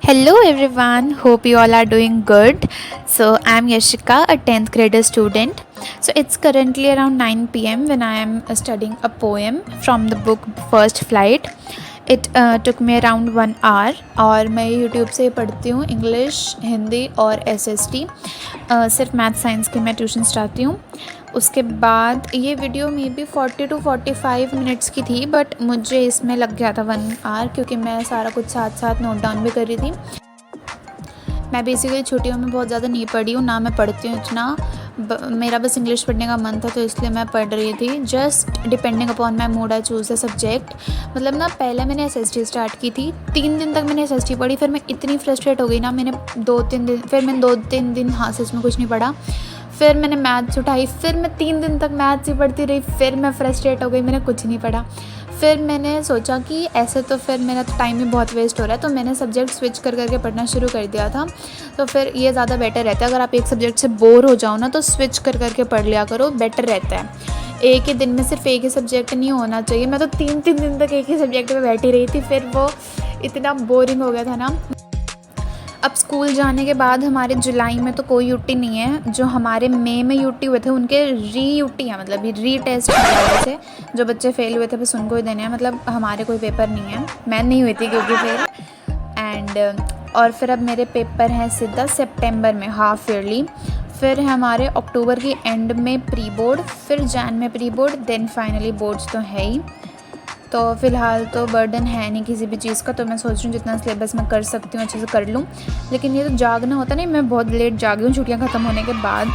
Hello everyone, hope you all are doing good. So I'm Yashika, a 10th grader student. So it's currently around 9 p.m. when I am studying a poem from the book First Flight. It took me around 1 hour और मैं YouTube से पढ़ती हूँ English, Hindi और SST. सिर्फ math science की मैं tuition पढ़ाती हूँ। उसके बाद ये video may be 40 to 45 minutes की थी, बट मुझे इसमें लग गया था 1 hour क्योंकि मैं सारा कुछ साथ साथ नोट डाउन भी कर रही थी। मैं बेसिकली छुट्टियों में बहुत ज़्यादा नहीं पढ़ी हूँ, ना मैं पढ़ती हूँ इतना। मेरा बस इंग्लिश पढ़ने का मन था तो इसलिए मैं पढ़ रही थी। Just depending upon my mood I choose the subject. मतलब ना पहले मैंने एसएसटी स्टार्ट की थी, 3 दिन तक मैंने एसएसटी पढ़ी। फिर मैं इतनी फ्रस्ट्रेट हो गई ना, मैंने 2-3 दिन हाँ सच में कुछ नहीं पढ़ा। फिर मैंने मैथ्स उठाई, फिर मैं 3 दिन तक मैथ्स ही पढ़ती रही। फिर मैं फ्रस्ट्रेट हो गई, मैंने कुछ नहीं पढ़ा। फिर मैंने सोचा कि ऐसे तो फिर मेरा तो टाइम ही बहुत वेस्ट हो रहा है, तो मैंने सब्जेक्ट स्विच कर करके पढ़ना शुरू कर दिया था। तो फिर ये ज़्यादा बेटर रहता है, अगर आप एक सब्जेक्ट से बोर हो जाओ ना तो स्विच कर करके पढ़ लिया करो, बेटर रहता है। एक ही दिन में सिर्फ एक ही सब्जेक्ट नहीं होना चाहिए। मैं तो 3-3 दिन तक एक ही सब्जेक्ट में बैठी रही थी, फिर वो इतना बोरिंग हो गया था ना। अब स्कूल जाने के बाद हमारे जुलाई में तो कोई यूटी नहीं है। जो हमारे मई में यूटी हुए थे उनके री यूटी है, मतलब री टेस्ट से जो बच्चे फेल हुए थे बस उनको ही देने हैं। मतलब हमारे कोई पेपर नहीं है, मैं नहीं हुई थी क्योंकि फेल। और फिर अब मेरे पेपर हैं सीधा सितंबर में हाफ ईयरली, फिर हमारे अक्टूबर की एंड में प्री बोर्ड, फिर जैन में pre board, then finally boards तो है ही। तो फ़िलहाल तो बर्डन है नहीं किसी भी चीज़ का, तो मैं सोच रही हूँ जितना सिलेबस मैं कर सकती हूँ अच्छे से कर लूँ। लेकिन ये तो जागना होता नहीं, मैं बहुत लेट जागी हूँ छुट्टियाँ ख़त्म होने के बाद।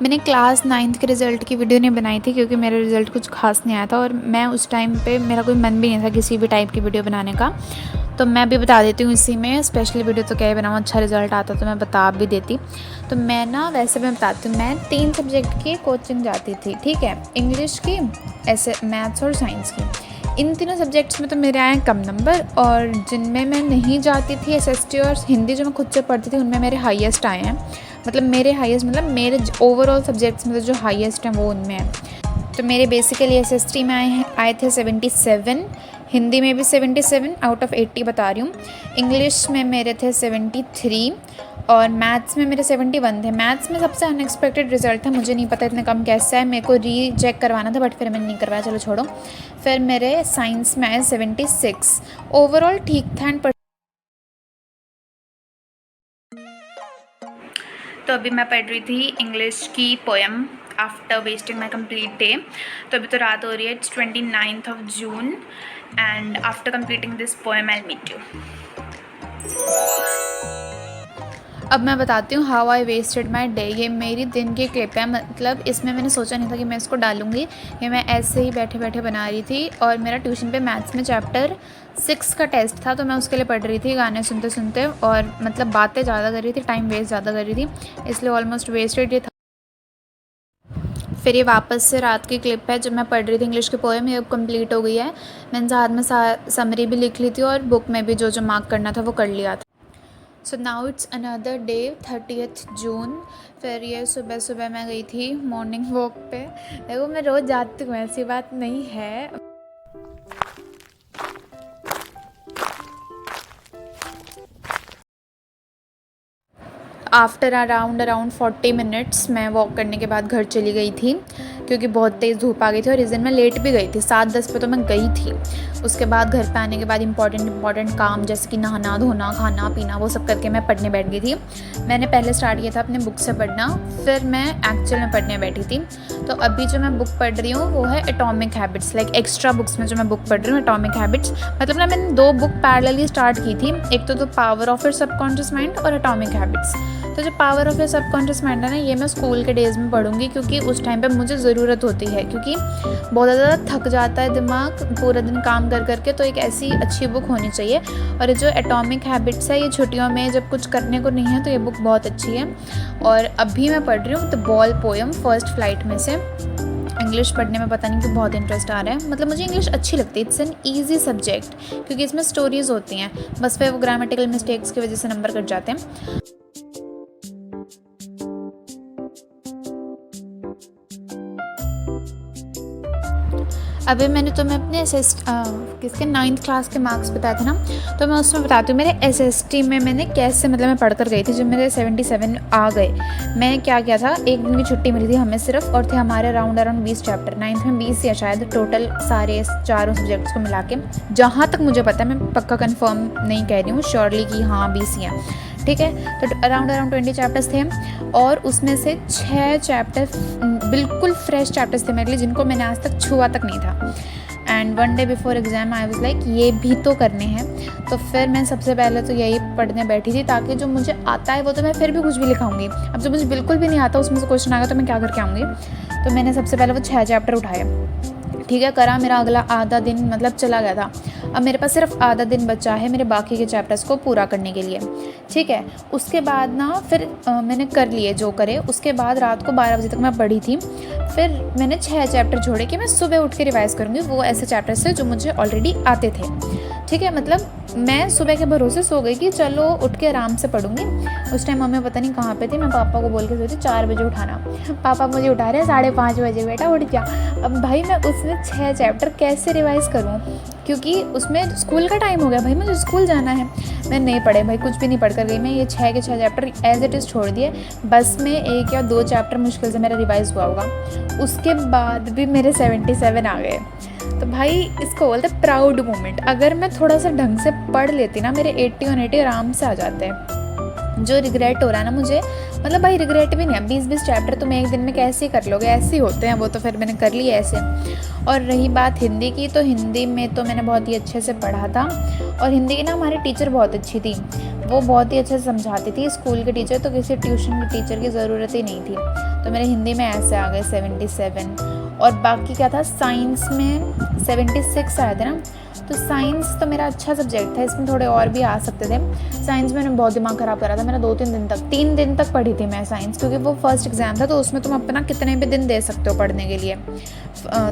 मैंने क्लास 9th के रिज़ल्ट की वीडियो नहीं बनाई थी क्योंकि मेरा रिज़ल्ट कुछ खास नहीं आया था, और मैं उस टाइम पे मेरा कोई मन भी नहीं था किसी भी टाइप की वीडियो बनाने का। तो मैं भी बता देती हूँ इसी में, स्पेशली वीडियो तो क्या ही बनाऊँ, अच्छा रिज़ल्ट आता तो मैं बता भी देती। तो मैं ना वैसे मैं बताती हूँ, मैं 3 सब्जेक्ट की कोचिंग जाती थी, ठीक है, इंग्लिश की, ऐसे मैथ्स और साइंस की। इन तीनों सब्जेक्ट्स में तो मेरे आए कम नंबर, और जिनमें मैं नहीं जाती थी एसएसटी और हिंदी जो मैं खुद से पढ़ती थी उनमें मेरे हाईएस्ट आए हैं। मतलब मेरे हाईएस्ट मतलब मेरे ओवरऑल सब्जेक्ट्स में जो हाईएस्ट हैं वो उनमें है। तो मेरे बेसिकली एसएसटी में आए थे 77, हिंदी में भी 77 आउट ऑफ 80 बता रही हूँ। इंग्लिश में मेरे थे 73 और मैथ्स में मेरे 71 थे। मैथ्स में सबसे अनएक्सपेक्टेड रिजल्ट था, मुझे नहीं पता इतने कम कैसे है, मेरे को री चेक करवाना था बट फिर मैंने नहीं करवाया, चलो छोड़ो। फिर मेरे साइंस में आए 76। ओवरऑल ठीक था। एंड तो अभी मैं पढ़ रही थी इंग्लिश की poem after wasting my complete day. तो अभी तो रात हो रही है, it's 29th June and after completing this poem I meet you. अब मैं बताती हूँ how I wasted my day. ये मेरी दिन की क्लिप है, मतलब इसमें मैंने सोचा नहीं था कि मैं इसको डालूँगी, ये मैं ऐसे ही बैठे बैठे बना रही थी। और मेरा ट्यूशन पे मैथ्स में चैप्टर 6 का टेस्ट था, तो मैं उसके लिए पढ़ रही थी गाने सुनते सुनते, और मतलब बातें ज़्यादा कर रही थी, टाइम वेस्ट ज़्यादा कर रही थी, इसलिए ऑलमोस्ट वेस्टेड ये था। फिर ये वापस से रात की क्लिप है जब मैं पढ़ रही थी इंग्लिश की पोएम, ये अब कंप्लीट हो गई है। मैंने साथ में समरी भी लिख ली थी और बुक में भी जो जो मार्क करना था वो कर लिया था। So now it's another day 30th June। फिर ये सुबह सुबह मैं गई थी मॉर्निंग वॉक पे। देखो मैं रोज़ जाती हूँ, ऐसी बात नहीं है। आफ्टर अराउंड 40 मिनट्स मैं वॉक करने के बाद घर चली गई थी क्योंकि बहुत तेज़ धूप आ गई थी, और इस दिन मैं लेट भी गई थी, 7:10 पे तो मैं गई थी। उसके बाद घर पे आने के बाद इंपॉर्टेंट काम जैसे कि नहाना धोना खाना पीना वो सब करके मैं पढ़ने बैठ गई थी। मैंने पहले स्टार्ट किया था अपने बुक से पढ़ना, फिर मैं एक्चुअल में पढ़ने बैठी थी। तो अभी जो मैं बुक पढ़ रही हूँ वो है atomic habits, like extra books में जो मैं बुक पढ़ रही हूँ एटॉमिक हैबिट्स। मतलब ना मैंने 2 बुक पैरेलली स्टार्ट की थी, एक तो power of your subconscious mind और एटॉमिक हैबिट्स। तो जो power of A subconscious mind है ना, ये मैं स्कूल के डेज़ में पढ़ूंगी, क्योंकि उस टाइम पे मुझे ज़रूरत होती है, क्योंकि बहुत ज़्यादा थक जाता है दिमाग पूरा दिन काम कर करके। तो एक ऐसी अच्छी बुक होनी चाहिए। और ये जो एटॉमिक हैबिट्स है, ये छुट्टियों में जब कुछ करने को नहीं है तो ये बुक बहुत अच्छी है। और अभी मैं पढ़ रही हूँ the ball poem first flight में से। इंग्लिश पढ़ने में पता नहीं क्यों बहुत इंटरेस्ट आ रहा है, मतलब मुझे इंग्लिश अच्छी लगती है। इट्स एन ईजी सब्जेक्ट, क्योंकि इसमें स्टोरीज़ होती हैं, बस वे वो ग्रामेटिकल मिस्टेक्स की वजह से नंबर कट जाते हैं। अभी मैंने तुम्हें अपने किसके 9th क्लास के मार्क्स बताए थे ना, तो मैं उसमें बताती हूँ मेरे SST में मैंने कैसे, मतलब मैं पढ़ कर गई थी। जब मेरे 77 आ गए, मैंने क्या किया था, एक दिन की छुट्टी मिली थी हमें सिर्फ, और थे हमारे अराउंड 20 चैप्टर। 9th में 20 या शायद टोटल सारे चारों सब्जेक्ट्स को मिला के, जहाँ तक मुझे पता है, मैं पक्का कन्फर्म नहीं कह रही हूँ श्योरली कि हाँ 20 ही हैं, ठीक है। तो अराउंड 20 चैप्टर्स थे, और उसमें से 6 चैप्टर बिल्कुल फ्रेश चैप्टर्स थे मेरे लिए, जिनको मैंने आज तक छुआ तक नहीं था। And one day before exam I was like ये भी तो करने हैं। तो फिर मैं सबसे पहले तो यही पढ़ने बैठी थी, ताकि जो मुझे आता है वो तो मैं फिर भी कुछ भी लिखाऊंगी। अब जो मुझे बिल्कुल भी नहीं आता उसमें से क्वेश्चन आएगा तो मैं क्या करके आऊँगी। तो मैंने सबसे पहले वो 6 चैप्टर उठाए, ठीक है, करा। मेरा अगला आधा दिन मतलब चला गया था। अब मेरे पास सिर्फ आधा दिन बचा है मेरे बाकी के चैप्टर्स को पूरा करने के लिए, ठीक है। उसके बाद ना फिर मैंने कर लिए जो करे। उसके बाद रात को 12 बजे तक मैं पढ़ी थी। फिर मैंने 6 चैप्टर छोड़े कि मैं सुबह उठ के रिवाइज़ करूँगी, वो ऐसे चैप्टर्स थे जो मुझे ऑलरेडी आते थे, ठीक है। मतलब मैं सुबह के भरोसे सो गई कि चलो उठ के आराम से पढ़ूंगी। उस टाइम मम्मी पता नहीं कहाँ पे थी, मैं पापा को बोल के सोची 4 बजे उठाना। पापा मुझे उठा रहे हैं 5:30 बजे, बेटा उठ जा। अब भाई मैं उसमें 6 चैप्टर कैसे रिवाइज़ करूँ, क्योंकि उसमें स्कूल का टाइम हो गया, भाई मुझे स्कूल जाना है। मैं नहीं पढ़े भाई, कुछ भी नहीं पढ़ कर गई मैं। ये 6 के 6 चैप्टर एज इट इज़ छोड़ दिए। बस में 1 या 2 चैप्टर मुश्किल से मेरा रिवाइज़ हुआ होगा। उसके बाद भी मेरे 77 आ गए। तो भाई इसको बोलते हैं प्राउड मोमेंट। अगर मैं थोड़ा सा ढंग से पढ़ लेती ना, मेरे 80 और 80 आराम से आ जाते हैं। जो रिग्रेट हो रहा है ना मुझे, मतलब भाई रिग्रेट भी नहीं है, 20-20 चैप्टर तुम एक दिन में कैसे कर लोगे, ऐसे ही होते हैं वो। तो फिर मैंने कर लिए ऐसे। और रही बात हिंदी की, तो हिंदी में तो मैंने बहुत ही अच्छे से पढ़ा था। और हिंदी की ना हमारी टीचर बहुत अच्छी थी, वो बहुत ही अच्छे से समझाती थी। स्कूल के टीचर, तो किसी ट्यूशन के टीचर की ज़रूरत ही नहीं थी। तो मेरे हिंदी में ऐसे आ गए 77। और बाकी क्या था, साइंस में 76 आए थे ना। तो साइंस तो मेरा अच्छा सब्जेक्ट था, इसमें थोड़े और भी आ सकते थे। साइंस में मैंने बहुत दिमाग ख़राब करा था मेरा। 3 दिन तक पढ़ी थी मैं साइंस, क्योंकि वो फर्स्ट एग्ज़ाम था, तो उसमें तुम अपना कितने भी दिन दे सकते हो पढ़ने के लिए।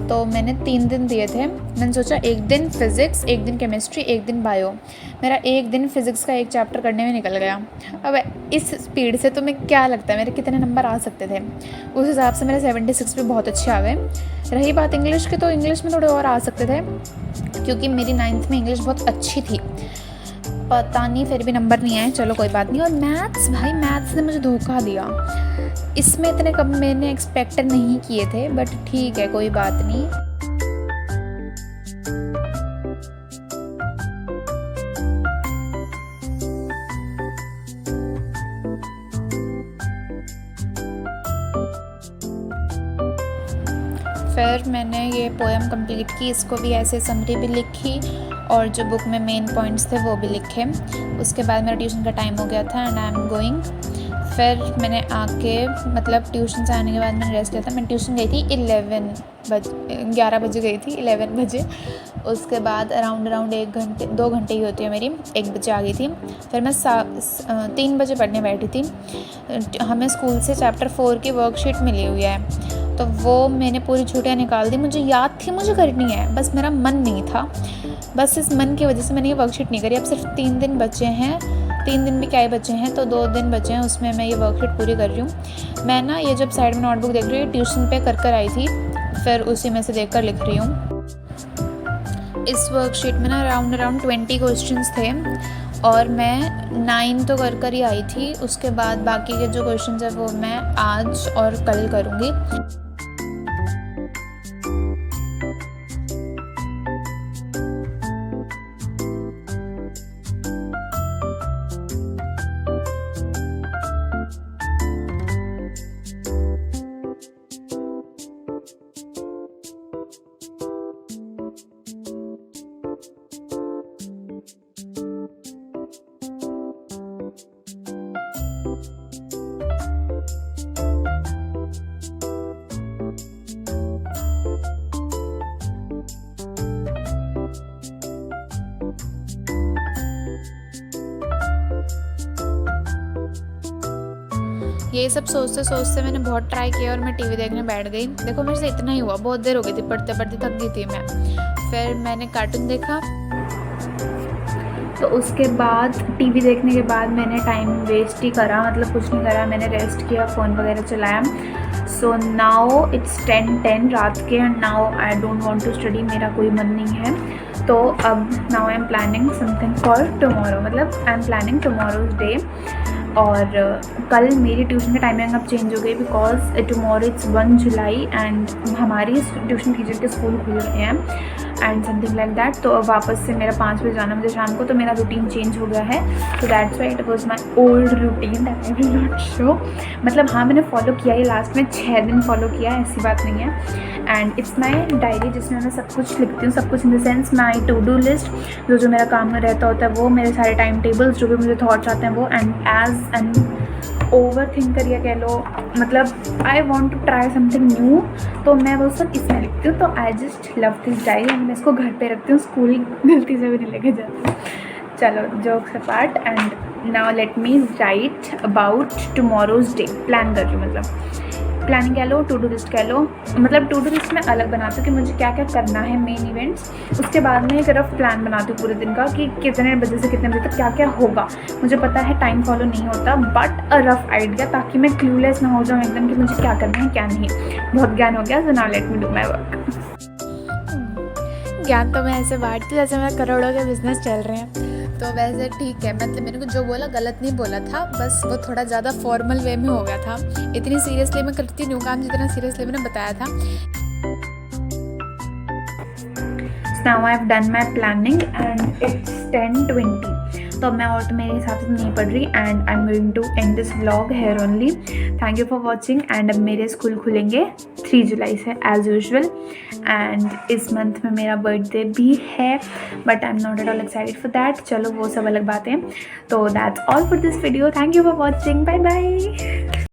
तो मैंने 3 दिन दिए थे। मैंने सोचा 1 दिन फिज़िक्स, 1 दिन केमिस्ट्री, 1 दिन बायो। मेरा 1 दिन फिज़िक्स का 1 चैप्टर करने में निकल गया। अब इस स्पीड से तुम्हें क्या लगता है मेरे कितने नंबर आ सकते थे? उस हिसाब से मेरे 76 भी बहुत अच्छे आ गए। रही बात इंग्लिश की, तो इंग्लिश में थोड़े और आ सकते थे, क्योंकि मेरी 9th में इंग्लिश बहुत अच्छी थी। पता नहीं फिर भी नंबर नहीं आए, चलो कोई बात नहीं। और मैथ्स, भाई मैथ्स ने मुझे धोखा दिया। इसमें इतने कम मैंने एक्सपेक्ट नहीं किए थे, बट ठीक है कोई बात नहीं। फिर मैंने ये पोएम कंप्लीट की, इसको भी ऐसे समरी भी लिखी, और जो बुक में मेन पॉइंट्स थे वो भी लिखे। उसके बाद मेरा ट्यूशन का टाइम हो गया था एंड आई एम गोइंग। फिर मैंने आके, मतलब ट्यूशन से आने के बाद मैंने रेस्ट लिया था। मैं ट्यूशन गई थी 11 बजे गई थी, 11 बजे। उसके बाद अराउंड 2 घंटे ही होती है मेरी, 1 बजे आ गई थी। फिर मैं 3 बजे पढ़ने बैठी थी। हमें स्कूल से चैप्टर 4 की वर्कशीट मिली हुई है, तो वो मैंने पूरी छुट्टियाँ निकाल दी। मुझे याद थी मुझे करनी है, बस मेरा मन नहीं था। बस इस मन की वजह से मैंने ये वर्कशीट नहीं करी। अब सिर्फ 3 दिन बचे हैं, 3 दिन भी क्या ही बचे हैं, तो 2 दिन बचे हैं, उसमें मैं ये वर्कशीट पूरी कर रही हूँ। मैं ना ये जब साइड में नोटबुक देख रही हूँ, ट्यूशन पे कर आई थी, फिर उसी में से देख कर लिख रही हूँ। इस वर्कशीट में ना अराउंड 20 क्वेश्चंस थे, और मैं 9 तो कर ही आई थी। उसके बाद बाकी के जो क्वेश्चंस है वो मैं आज और कल करूँगी। ये सब सोचते सोचते मैंने बहुत ट्राई किया और मैं टीवी देखने बैठ गई। देखो मेरे से इतना ही हुआ, बहुत देर हो गई थी, पढ़ते पढ़ते थक गई थी मैं। फिर मैंने कार्टून देखा, तो उसके बाद टीवी देखने के बाद मैंने टाइम वेस्ट ही करा, मतलब कुछ नहीं करा, मैंने रेस्ट किया, फ़ोन वगैरह चलाया। सो नाउ इट्स 10:10 रात के, and now I don't want to study, मेरा कोई मन नहीं है। तो अब now I am planning something for tomorrow, मतलब I am planning tomorrow's day. और कल मेरी ट्यूशन की टाइमिंग अब चेंज हो गई because tomorrow it's 1 July and हमारी ट्यूशन टीचर के स्कूल खुल रहे हैं एंड समथिंग लाइक दैट। तो अब वापस से मेरा 5 बजे जाना मुझे शाम को, तो मेरा रूटीन चेंज हो गया है। तो that's why it was my old routine that I will not show. मतलब हाँ, मैंने फॉलो किया ही, लास्ट में 6 दिन फॉलो किया, ऐसी बात नहीं है। एंड इट्स माई डायरी जिसमें मैं सब कुछ लिखती हूँ, सब कुछ in the sense my to do list, जो मेरा काम में रहता होता है वो, मेरे सारे टाइम टेबल्स, जो भी मुझे थॉट्स आते हैं वो, and as an over thinker या कह लो, मतलब I want to try something new, तो मैं वो सब इसमें लिखती हूँ। तो I just love this diary एंड मैं इसको घर पे रखती हूँ, स्कूल गलती से भी नहीं लेके जाती। चलो jokes apart, and now let me right about tomorrow's day. Plan कर रही हूँ, मतलब प्लानिंग कह लो, टू डू लिस्ट कह लो, मतलब टू डू लिस्ट में अलग बनाती हूँ कि मुझे क्या क्या करना है मेन इवेंट्स, उसके बाद में एक रफ प्लान बनाती हूँ पूरे दिन का कि कितने बजे से कितने बजे तक क्या क्या होगा। मुझे पता है टाइम फॉलो नहीं होता, बट अ रफ आइडिया, ताकि मैं क्लूलेस ना हो जाऊँ एकदम कि मुझे क्या करना है क्या नहीं। बहुत ज्ञान हो गया, so now let me do my work. ज्ञान तो मैं ऐसे बांटती हूँ जैसे मेरा करोड़ों के बिजनेस चल रहे हैं, तो वैसे ठीक है। मतलब मैंने को जो बोला गलत नहीं बोला था, बस वो थोड़ा ज़्यादा फॉर्मल वे में हो गया था। इतनी सीरियसली मैं करती नहीं हूँ काम जितना सीरियसली मैंने बताया था। Now I have done my planning and it's 10:20. तो अब मैं और तो मेरे हिसाब से नहीं पढ़ रही, and I am going to end this vlog here only. Thank you for watching. And अब मेरे स्कूल खुलेंगे 3 जुलाई से एज यूजुअल, एंड इस मंथ में मेरा बर्थडे भी है, but I am not at all excited for that. चलो वो सब अलग बातें। तो that's all for this video. Thank you for watching. Bye bye.